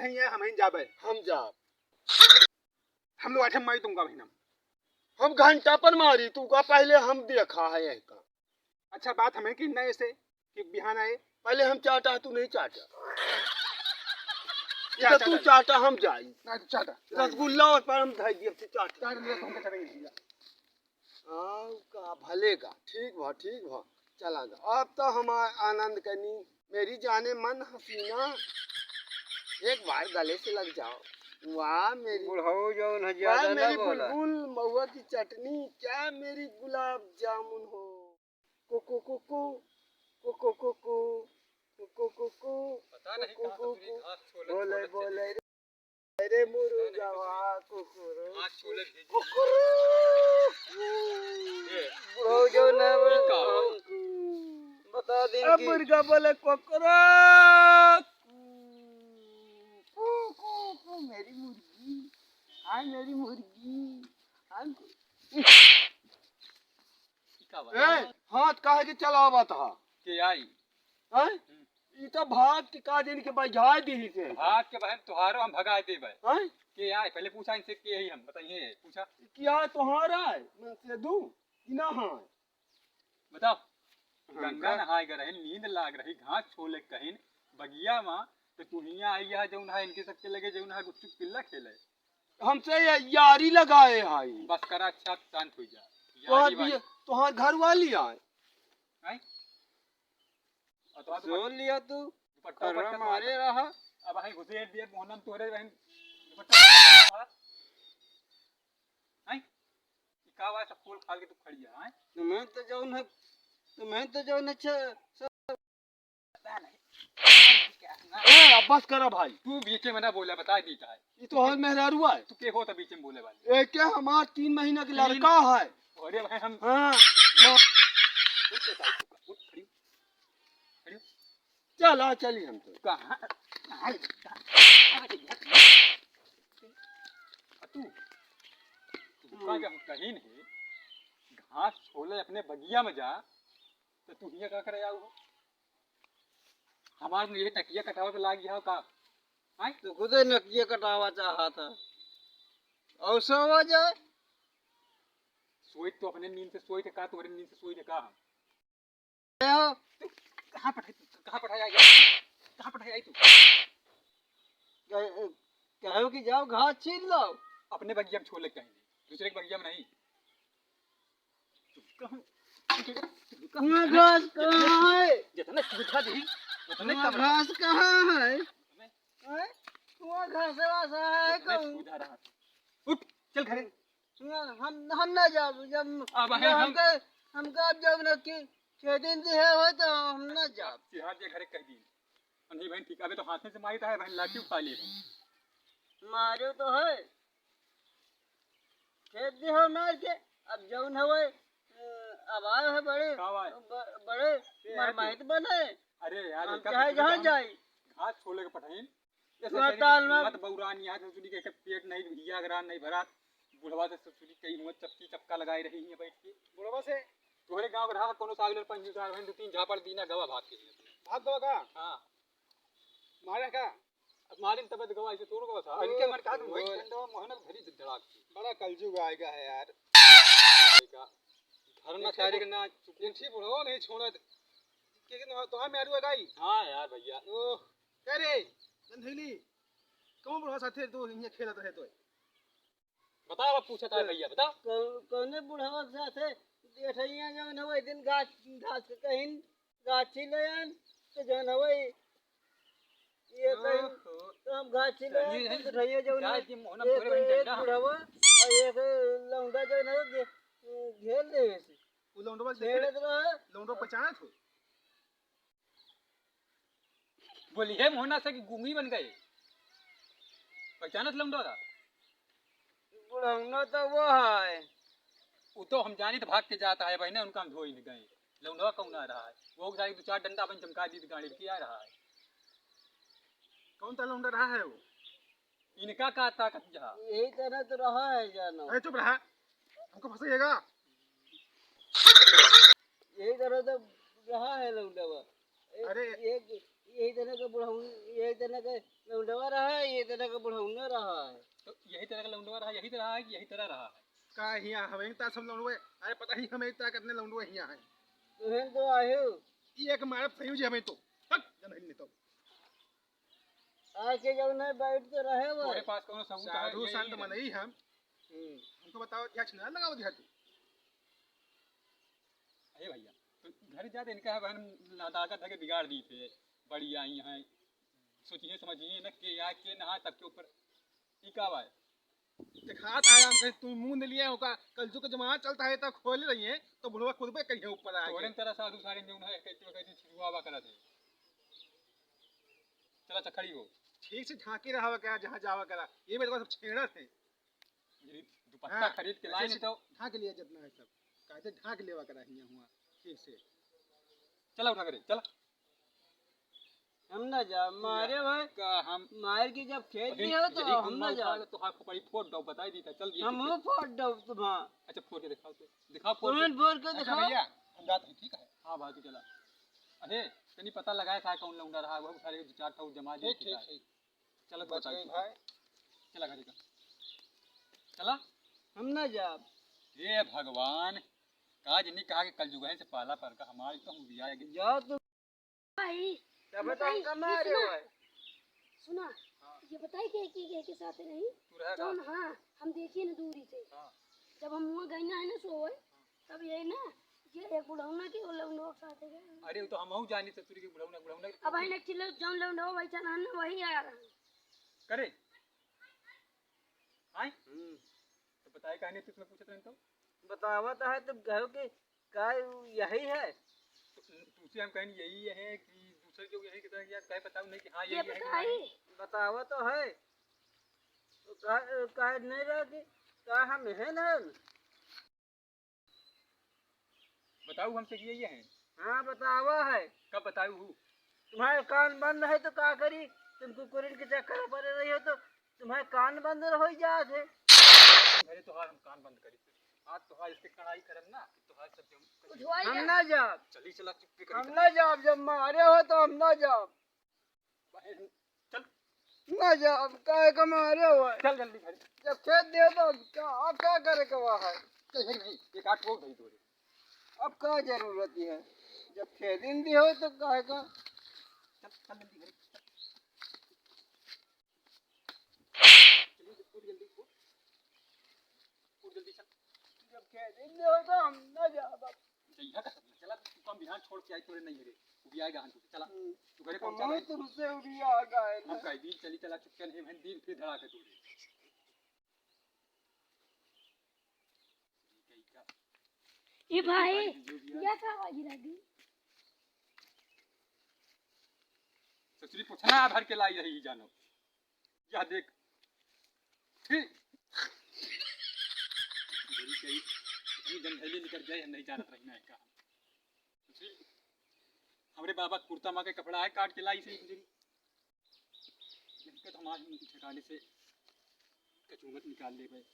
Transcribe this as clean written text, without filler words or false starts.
नहीं है हम ही जाबे हम जा हम लोग आठम मारी तुमका भाई हम घंटा पर मारी तू का पहले हम देखा है यही का। अच्छा बात हमें कि नहीं ऐसे कि बिहान आए पहले हम चाटा तू नहीं चाटा क्या तू चाटा हम जाई ना तू चाटा रसगुल्ला और पर हम धाई दिए चाटा चाटा ले तुमका चढ़ेगी हां का भलेगा ठीक भा चला जा। अब तो हम आनंद करनी मेरी जाने मन हसीना एक बार गले से लग जाओ। वाह मेरी बुढ़ाओ जो न वाह ज्यादा ना मेरी बोला। बुलबुल महुआ की चटनी क्या मेरी गुलाब जामुन हो। कुकु कुकु कुकु कुकु कुकु कुकु पता नहीं कहां से पूरी घास छोले बोले बोले रे मुर्गावा कुकुरु घास छोले भेजी कुकुरु बुढ़ाओ जो न बता दिन अब की मुर्गा बोले कुकुरु मेरी मुर्गी हाय मेरी मुर्गी हाथ काहे के चलावा था के आई हैं ई तो भाग के का दिन के बजाय दी से भाग के बहन तुहारो हम भगा देबे हैं के आई पहले पूछा इनसे के ही हम बताइए पूछा क्या तुम्हारा है मैं से दूं कि ना है बताओ गंगा नहाय गए रहे नींद लाग रही घास छोले कहिन बगिया मां तो तू हिया आई है जौन है इनके सबके लगे जौन है गुच्चू पिल्ला खेले हमसे यारी लगाए हाई बस करा अच्छा शांत हो जा तोहार भी तोहार घर वाली आए हैं और तो सुन लिया तू दुपट्टा कर मारे रहा अब है घुसे दिए मोहनम तोरे बहन दुपट्टा हैं का वा सब खोल खाल के तू खड़ी है तुम्हें तो जौन अच्छा पता नहीं अब बस करा भाई तू बीच में ना बोला बता दी है ये तो हर मेहरारुआ है तू के हो तो बीच में बोले वाली ये क्या हमारा 3 महीना का लड़का है अरे भाई हम हाँ उठ के साथ उठ खड़ी खड़ी चला चली हम तो कहां तू का जब कहीं नहीं घास छोले अपने बगिया में जा तो तू हिया का करे आओ हमार ये टकिया कटावे पे लाग गया का हां तो खुद नकिया कटावा चाहा था और सो जाए सोई तो अपने नींद से सोई थे का तुम्हारी नींद से सोई थे का कहां पठाया तू कहो कि जाओ घास छीन लो अपने बगिया में छोले कहीं दूसरे के बगिया में नहीं कहाँ घास कहाँ है जितना दिखा दी उतने कहाँ कम घास कहाँ है वहाँ घास वासा है कहूँ उठा रहा उठ चल घरे हम ना जाओ जब अब है हमका अब जब न कि 6 दिन से है हो तो हम ना जाओ सिहार जे घरे कह दी नहीं बहन ठीक अबे तो हाथ से मारी था बहन लाठी उठा ली मारो तो है खेत दे हो मार के अब जौन है अब आए है बड़े मरमाइत बने अरे यार हम चाहे जहाँ जाए घास छोले के पठाइन मत बौरान यहाँ से सुनी के पेट नहीं भैया गरान नहीं भरा बुढ़वा से सुनी कई मुंह चपकी चपका लगाई रही है बैठ के बुढ़वा से तोहरे गांव रहा कोनो सागलर 5 साल बहन 2-3 झापड़ दीना गवा भाग के भाग दो का हां मारे का अब मारिन तबे गवा ऐसे तोड़ गवा था इनके मन का वही ठंडा मोहनक धरी धड़ाक बड़ा कलजुग आएगा है यार घर ना सारे के ना इंठी बुढ़ो नहीं छोड़ा के तो हम यार गाई हां यार भैया ओ कह रे गंधेली कौन बुढ़वा साथे तो ये खेलत रहे तो बताओ अब पूछता है भैया बता कौने बुढ़वा साथे देठैया जौन है दिन घास के कहीं गाछी लेन तो जौन है ये कहीं तो हम गाछी लेन तो देठैया जौन है ये मोहनम तोरे बहन डंडा बुढ़वा और एक लौंडा जौन है घेर ले से वो लौंडवा घेरत रहे लौंडो पहचाना थो बोली है मोहना से कि गुंगी बन गए पहचानत लौंडा का बुढ़ौना तो वो है वो तो हम जानी तो भाग के जाता है भाई ना उनका हम धोई नहीं गए लौंडा कौन आ रहा है वो जाके 2-4 डंडा अपन चमका दी गाड़ी की आ रहा है कौन ता लौंडा रहा है वो इनका का ताकत जा यही तरह तो रहा है जानो अरे चुप रहा हमको फंसाइएगा यही तरह तो रहा है लौंडवा अरे यही तरह का बुढ़ऊ, यही तरह का लौंडवा रहा है, यही तरह का बुढ़ऊना रहा है। तो यही तरह का लौंडवा रहा, यही तरह है कि यही तरह रहा है? का हिया हमें ता सब लौंडवे, अरे पता ही हमें ता कितने लौंडवे हिया हैं। तुहन तो आयो ये एक मारब सही जी हमें तो हट जनहिल ने तो आके जब न बैठ तो रहे वो। तुम्हारे पास कौन सबूत है? साधु यही संत है। मनई हम, हमको बताओ क्या छिना लगाओ दिया तू। अरे भैया, तो घर जाते इनका है बहन लादाकत है कि बिगाड़ दी थे, बड़ी आई हैं, सोचिए समझिए न के या के नहा सबके ऊपर ई का बात। दिखात आया हम कहीं तू मुंह ने लिया होगा, कलजू का जमाना चलता है तो खोल रही है तो बुढ़वा खुद पे कहीं ऊपर आ तोरे गए। तरह साधु सारे जो है कहते कहते छिड़वावा करा थे। चला चखड़ी हो ठीक से ढाके रहा क्या जहाँ जावा करा, ये मेरे को सब छेड़ा थे। ये दुपट्टा खरीद के लाए नहीं तो ढाक लिया जितना है सब, कहते ढाक लेवा करा हिया हुआ ठीक से। चला उठा करे चला। हम ना जा मारे भाई, का हम मार की जब खेत यही- भी हो तो यही हम गुम्मा ना जा। उठा ले तो हाथ पड़ी फोड़ दो, बता ही दी था चल दिए। हम हो फोड़ दो तुम्हारा, अच्छा फोड़ के दिखाओ तो दिखाओ फोड़ के। तुरंत फोड़ के अच्छा दिखाओ। भैया हम जाते हैं ठीक है। हाँ भाई तू चला। अरे तनी पता लगाया था कौन लौंडा रहा, वो सारे चार ठो जमा दिए। ठीक ठीक ठीक चलो बच गए भाई। चला घरे का चला। हम ना जा। हे भगवान, काज नहीं कहा कि कल जुगह से पाला पर का हमारे तो हम बिया गए। जाओ तुम भाई तब तो भाई, हम मारे सुना। भाई। सुना, ये बताई के साथ रही तू रहेगा जौन। हाँ हम देखिए ना दूरी से, हाँ। जब हम वहाँ गए ना है ना सोए, तब ये ना ये एक बुढ़ौना के और लौंडवा के साथ गए। अरे वो तो हम जानी तो तुरी के बुढ़ाऊ ना अब है ना चिल्लो जौन लौंडवा वही चला ना वही आ रहा है। करे आए तो बताए कहने तो तुम्हें पूछत रहन तो बतावत है तुम कहो कि का यही है। तुझसे हम कहें यही है कि दूसरे जो यही कहता है यार कहे बताओ नहीं कि हाँ ये यही है कि बताई नहीं। बतावा तो है तो का नहीं रहा कि का हम है ना। बताओ हमसे कि यही है। हाँ बतावा है। कब बताऊ हूँ? तुम्हारे कान बंद है तो का करी, तुम कुकुरिन के चक्कर पड़ रही हो तो तुम्हारे कान बंद हो जाते। मेरे तो हाल हम कान बंद करी थे। आज तो हाल इसके कढ़ाई करन ना तो हाल सब जम उठवाई हम जा। ना जा, चली चला चुप हम कर। ना जा, जब मारे हो तो हम ना जा। चल ना जा अब काय का मारे हो, चल जल्दी घर। जब खेत दे तो अब क्या करे का वहाँ है। चल घर नहीं एक आठ वो दई तोरे। अब का जरूरत है, जब खेत दिन दी हो तो काय का। चल चल जल्दी घर। चल जल्दी उठ जल्दी चल। जब खेत दिन दी हो तो हम ना जा। जइहा का सब चला तू हम बिहान छोड़ के आई तोरे नहीं घरे तू भी आएगा हन तू चला तू घरे पहुंचा हम भाई। तुमसे उड़ी आ गए हम कह दिन चली चला चुप कर है दिन फिर धड़ा के तोरे। ये भाई क्या आवाज लगी। ससुरी पुछना भर के लाई रही जानो या देख ठीक मेरी कही इतनी गंधेली निकल जाए नहीं जानत रही ना का। ससुरी हमरे बाबा कुर्ता माँ के कपड़ा है काट के लाई से गुजरी दिक्कत हमारे ठिकाने से कचूमत निकाल ले गए।